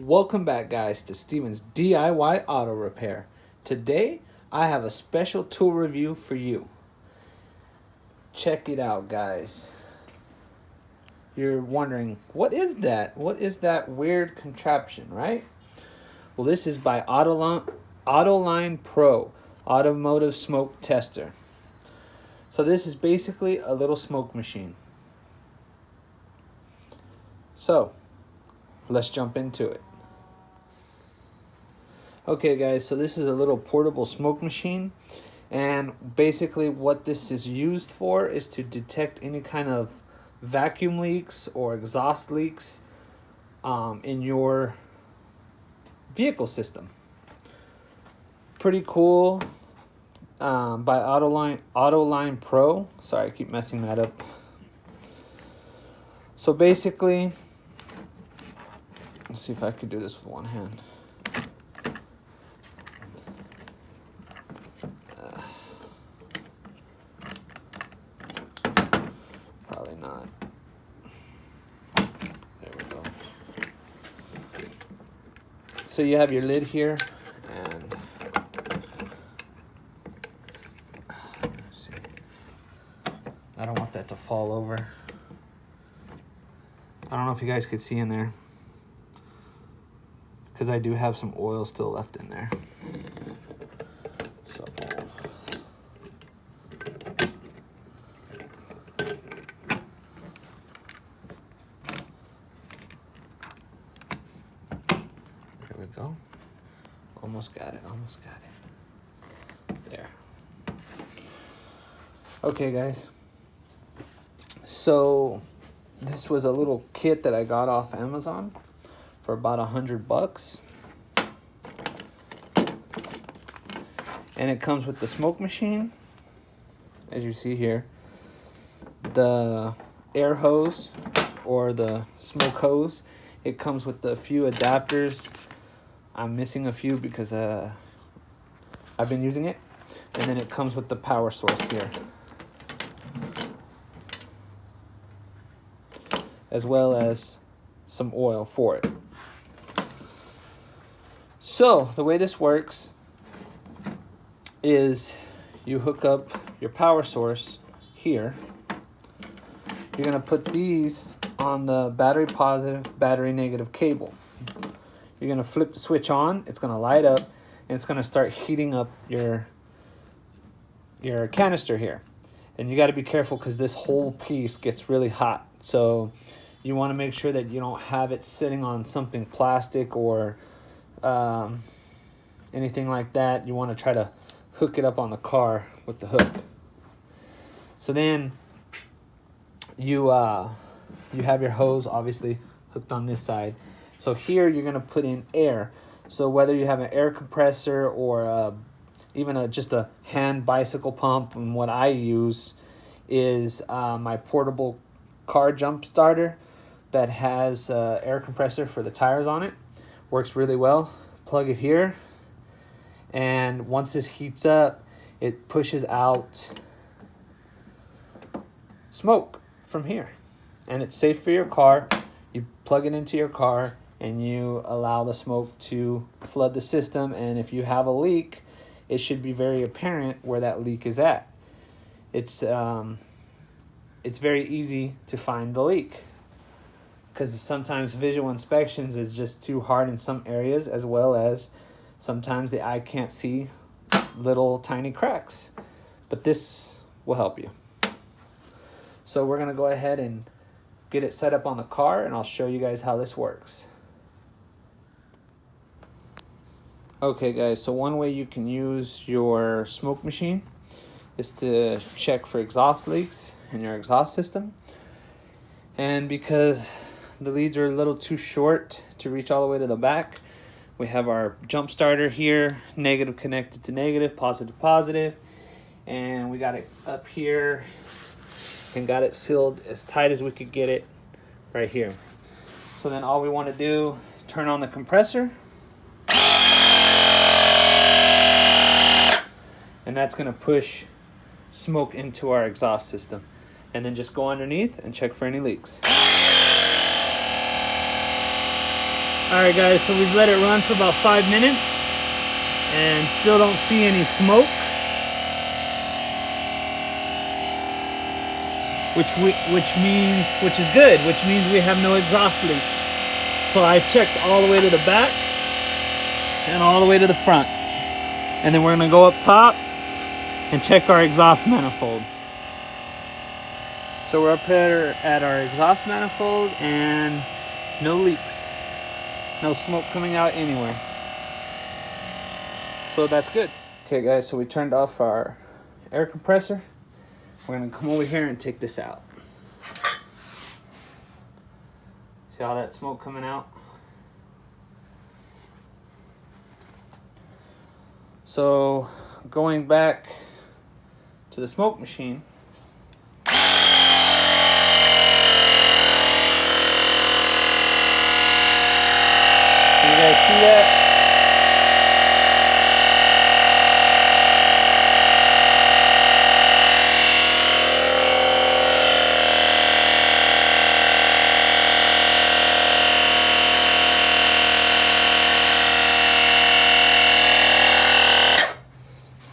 Welcome back, guys, to Steven's DIY Auto Repair. Today, I have a special tool review for you. Check it out, guys. You're wondering, what is that? What is that weird contraption, right? Well, this is by AutoLine Pro, Automotive Smoke Tester. So this is basically a little smoke machine. So, let's jump into it. Okay, guys, so this is a little portable smoke machine, and basically what this is used for is to detect any kind of vacuum leaks or exhaust leaks in your vehicle system. Pretty cool. By AutoLine Pro. Sorry, I keep messing that up. So basically, let's see if I can do this with one hand. Probably not. There we go. So you have your lid here, and let's see. I don't want that to fall over. I don't know if you guys could see in there, because I do have some oil still left in there. So there we go. Almost got it, There. Okay, guys. So this was a little kit that I got off Amazon for about $100. And it comes with the smoke machine, as you see here, the air hose or the smoke hose. It comes with a few adapters. I'm missing a few because I've been using it. And then it comes with the power source here, as well as some oil for it. So the way this works is you hook up your power source here. You're going to put these on the battery positive, battery negative cable. You're going to flip the switch on, it's going to light up, and it's going to start heating up your canister here. And you got to be careful because this whole piece gets really hot. So you want to make sure that you don't have it sitting on something plastic or anything like that. You want to try to hook it up on the car with the hook. So then you have your hose obviously hooked on this side. So here you're going to put in air. So whether you have an air compressor or even just a hand bicycle pump, and what I use is my portable car jump starter that has air compressor for the tires on it. Works really well. Plug it here, and once this heats up, it pushes out smoke from here, and it's safe for your car. You plug it into your car and you allow the smoke to flood the system, and if you have a leak, it should be very apparent where that leak is at. It's very easy to find the leak, because sometimes visual inspections is just too hard in some areas, as well as sometimes the eye can't see little tiny cracks. But this will help you. So we're going to go ahead and get it set up on the car, and I'll show you guys how this works. Okay, guys, so one way you can use your smoke machine is to check for exhaust leaks in your exhaust system. And because the leads are a little too short to reach all the way to the back, we have our jump starter here, negative connected to negative, positive to positive, and we got it up here and got it sealed as tight as we could get it right here. So then all we want to do is turn on the compressor, and that's going to push smoke into our exhaust system, and then just go underneath and check for any leaks. Alright guys, so we've let it run for about 5 minutes and still don't see any smoke. Which is good, which means we have no exhaust leaks. So I've checked all the way to the back and all the way to the front. And then we're gonna go up top and check our exhaust manifold. So we're up here at our exhaust manifold and no leaks. No smoke coming out anywhere. So that's good. Okay guys, so we turned off our air compressor. We're gonna come over here and take this out. See all that smoke coming out? So going back to the smoke machine. Can you guys see that?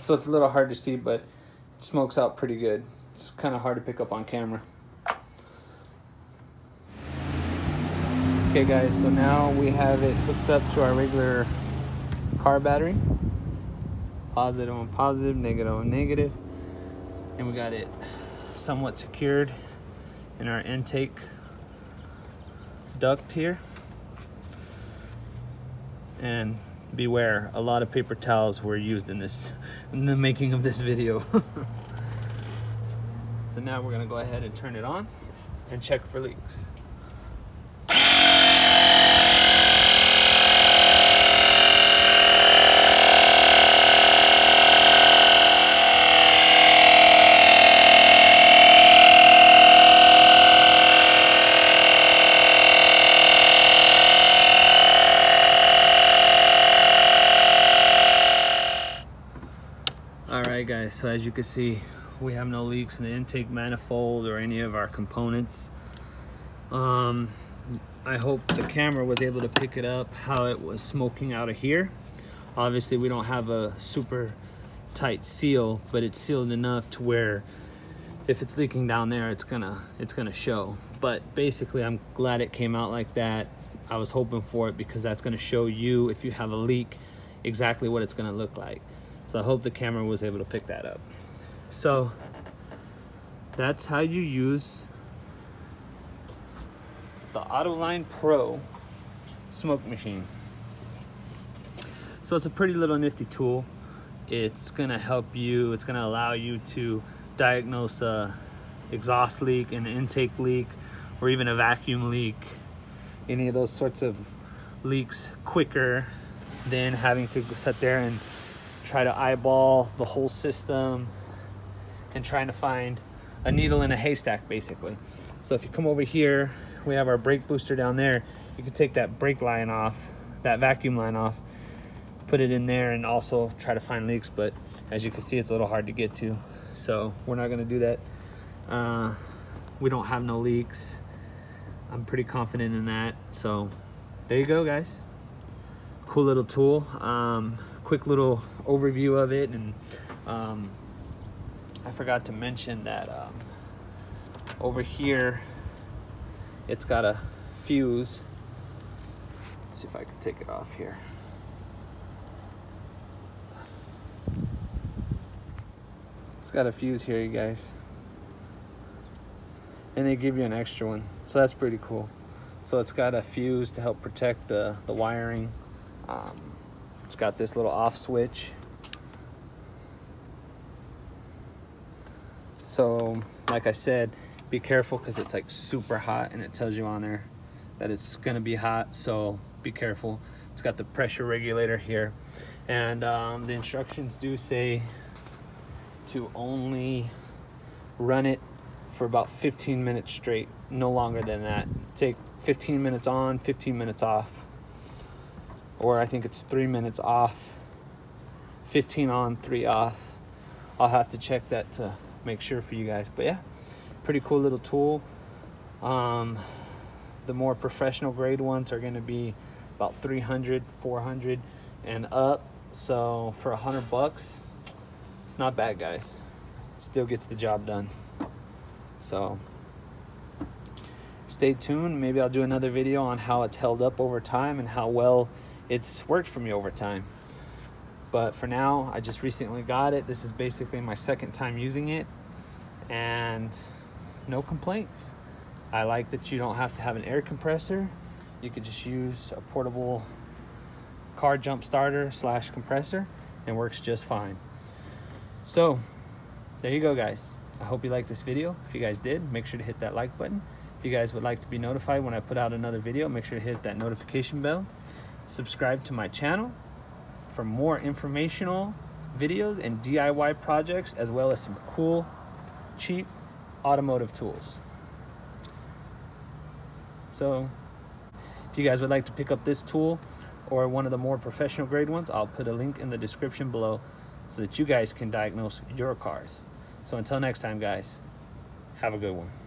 So it's a little hard to see, but it smokes out pretty good. It's kind of hard to pick up on camera. Okay guys, so now we have it hooked up to our regular car battery. Positive on positive, negative on negative. And we got it somewhat secured in our intake duct here. And beware, a lot of paper towels were used in the making of this video. So now we're gonna go ahead and turn it on and check for leaks. Alright guys, so as you can see, we have no leaks in the intake manifold or any of our components. I hope the camera was able to pick it up how it was smoking out of here. Obviously we don't have a super tight seal, but it's sealed enough to where if it's leaking down there, it's gonna show. But basically I'm glad it came out like that. I was hoping for it because that's gonna show you, if you have a leak, exactly what it's gonna look like. So I hope the camera was able to pick that up. So that's how you use the AutoLine Pro smoke machine. So it's a pretty little nifty tool. It's gonna help you, it's gonna allow you to diagnose a exhaust leak, an intake leak, or even a vacuum leak, any of those sorts of leaks quicker than having to sit there and try to eyeball the whole system and trying to find a needle in a haystack basically. So if you come over here, we have our brake booster down there. You can take that brake line off, that vacuum line off, put it in there and also try to find leaks, but as you can see it's a little hard to get to. So we're not gonna do that. We don't have no leaks. I'm pretty confident in that. So there you go guys. Cool little tool. Quick little overview of it, and I forgot to mention that over here it's got a fuse. Let's see if I can take it off here. It's got a fuse here, you guys, and they give you an extra one, so that's pretty cool. So it's got a fuse to help protect the wiring. It's got this little off switch. So like I said, be careful because it's like super hot, and it tells you on there that it's gonna be hot, so be careful. It's got the pressure regulator here, and the instructions do say to only run it for about 15 minutes straight, no longer than that. Take 15 minutes on, 15 minutes off. Or I think it's 3 minutes off, 15 on, 3 off. I'll have to check that to make sure for you guys. But yeah, pretty cool little tool. The more professional grade ones are going to be about 300, 400 and up. So for $100, it's not bad, guys. Still gets the job done. So stay tuned. Maybe I'll do another video on how it's held up over time and how well it's worked for me over time. But for now, I just recently got it. This is basically my second time using it, and no complaints. I like that you don't have to have an air compressor. You could just use a portable car jump starter / compressor, and works just fine. So there you go, guys. I hope you liked this video. If you guys did, make sure to hit that like button. If you guys would like to be notified when I put out another video, make sure to hit that notification bell. Subscribe to my channel for more informational videos and DIY projects, as well as some cool, cheap automotive tools. So if you guys would like to pick up this tool or one of the more professional grade ones, I'll put a link in the description below so that you guys can diagnose your cars. So until next time, guys, have a good one.